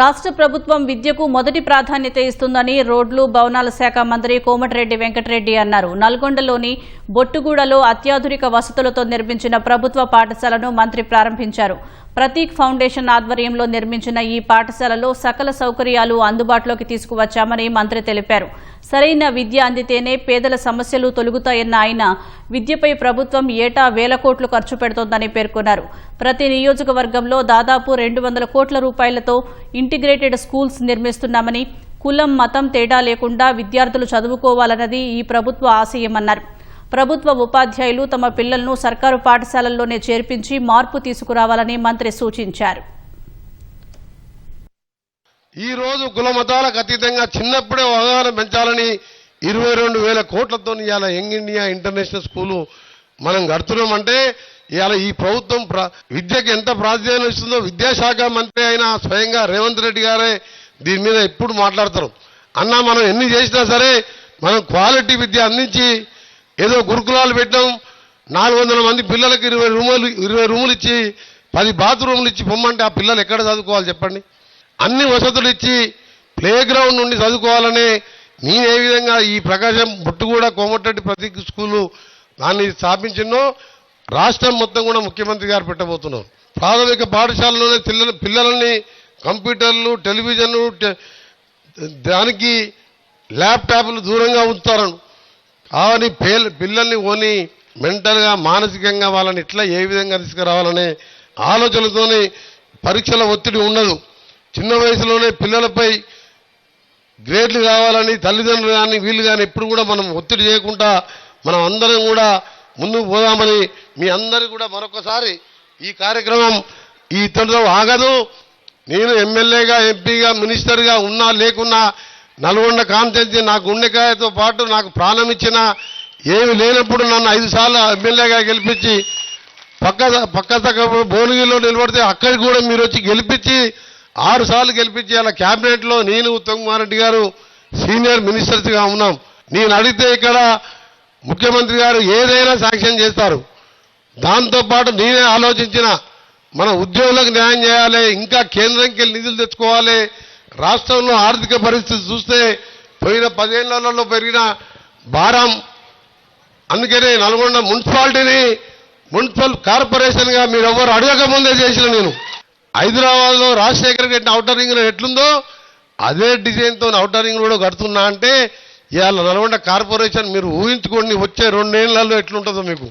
రాష్ట్ర ప్రభుత్వం విద్యకు మొదటి ప్రాధాన్యత ఇస్తుందని రోడ్లు భవనాల శాఖ మంత్రి కోమటిరెడ్డి వెంకటరెడ్డి అన్నారు. నల్గొండలోని బొట్టుగూడలో అత్యాధునిక వసతులతో నిర్మించిన ప్రభుత్వ పాఠశాలను మంత్రి ప్రారంభించారు. ప్రతీక్ ఫౌండేషన్ ఆధ్వర్యంలో నిర్మించిన ఈ పాఠశాలలో సకల సౌకర్యాలు అందుబాటులోకి తీసుకువచ్చామని మంత్రి తెలిపారు. సరైన విద్య అందితేనే పేదల సమస్యలు తొలగుతాయన్న ఆయన విద్యపై ప్రభుత్వం ఏటా వేల కోట్లు ఖర్చు పెడుతోందని పేర్కొన్నారు. ప్రతి నియోజకవర్గంలో దాదాపు 200 కోట్ల రూపాయలతో ఇంటిగ్రేటెడ్ స్కూల్స్ నిర్మిస్తున్నామని, కులం మతం తేడా లేకుండా విద్యార్థులు చదువుకోవాలన్నది ఈ ప్రభుత్వ ఆశయమన్నారు. ప్రభుత్వ ఉపాధ్యాయులు తమ పిల్లలను సర్కారు పాఠశాలల్లోనే చేర్పించి మార్పు తీసుకురావాలని మంత్రి సూచించారు. ఈ రోజు కుల మతాలకు అతీతంగా చిన్నప్పుడే అవగాహన పెంచాలని 22,000 కోట్లతో ఇవాళ యంగ్ ఇండియా ఇంటర్నేషనల్ స్కూలు మనం కడుతున్నామంటే ఇవాళ ఈ ప్రభుత్వం విద్యకు ఎంత ప్రాధాన్యత ఇస్తుందో విద్యాశాఖ మంత్రి అయిన స్వయంగా రేవంత్ రెడ్డి గారే దీని మీద ఎప్పుడు మాట్లాడతారు. అన్నా మనం ఎన్ని చేసినా సరే మనం క్వాలిటీ విద్య అందించి ఏదో గురుకులాలు పెట్టాం, 400 మంది పిల్లలకి 20 రూములు ఇచ్చి 10 బాత్రూములు ఇచ్చి పొమ్మంటే ఆ పిల్లలు ఎక్కడ చదువుకోవాలి చెప్పండి? అన్ని వసతులు ఇచ్చి ప్లే గ్రౌండ్ నుండి చదువుకోవాలనే నేను ఏ విధంగా ఈ ప్రకాశం బొట్టుగూడ కోమటిరెడ్డి ప్రతీక్ స్కూలు దాన్ని స్థాపించినో రాష్ట్రం మొత్తం కూడా ముఖ్యమంత్రి గారు పెట్టబోతున్నారు. ప్రాథమిక పాఠశాలలోనే పిల్లలని కంప్యూటర్లు, టెలివిజన్లు, దానికి ల్యాప్టాప్లు దూరంగా ఉంచుతారు. కావని పిల్లల్ని ఓని మెంటల్గా మానసికంగా వాళ్ళని ఇట్లా ఏ విధంగా తీసుకురావాలనే ఆలోచనతోనే పరీక్షల ఒత్తిడి ఉండదు. చిన్న వయసులోనే పిల్లలపై గ్రేడ్లు కావాలని తల్లిదండ్రులు కానీ వీళ్ళు కానీ ఎప్పుడు కూడా మనం ఒత్తిడి చేయకుండా మనం అందరం కూడా ముందుకు పోదామని మీ అందరికీ కూడా మరొకసారి ఈ కార్యక్రమం ఈ ఇతరులో ఆగదు. నేను ఎమ్మెల్యేగా, ఎంపీగా, మినిస్టర్గా ఉన్నా లేకున్నా నల్గొండ కాన్స్టిట్యున్సీ నాకు గుండెకాయతో పాటు నాకు ప్రాణం ఇచ్చిన ఏమి లేనప్పుడు నన్ను 5 సార్లు ఎమ్మెల్యేగా గెలిపించి పక్క భువనగిరిలో నిలబడితే అక్కడికి కూడా మీరు వచ్చి గెలిపించి 6 సార్లు గెలిపించి అలా క్యాబినెట్లో నేను ఉత్తమ్ కుమార్ రెడ్డి గారు సీనియర్ మినిస్టర్స్గా ఉన్నాం. నేను అడిగితే ఇక్కడ ముఖ్యమంత్రి గారు ఏదైనా శాంక్షన్ చేస్తారు. దాంతోపాటు నేనే ఆలోచించిన మన ఉద్యోగులకు న్యాయం చేయాలి, ఇంకా కేంద్రంకి వెళ్ళి నిధులు తెచ్చుకోవాలి. రాష్ట్రంలో ఆర్థిక పరిస్థితి చూస్తే పోయిన 10 ఏళ్లలో పెరిగిన భారం, అందుకనే నల్గొండ మున్సిపల్ కార్పొరేషన్గా మీరు ఎవరు అడగకముందే చేసిన నేను హైదరాబాద్లో రాజశేఖర్ కట్టిన ఔటర్ రింగ్ ఎట్లుందో అదే డిజైన్తో ఔటర్ రింగ్ కూడా కడుతున్నా అంటే ఇవాళ నల్గొండ కార్పొరేషన్ మీరు ఊహించుకోండి వచ్చే 2 ఏళ్లలో ఎట్లుంటుందో మీకు.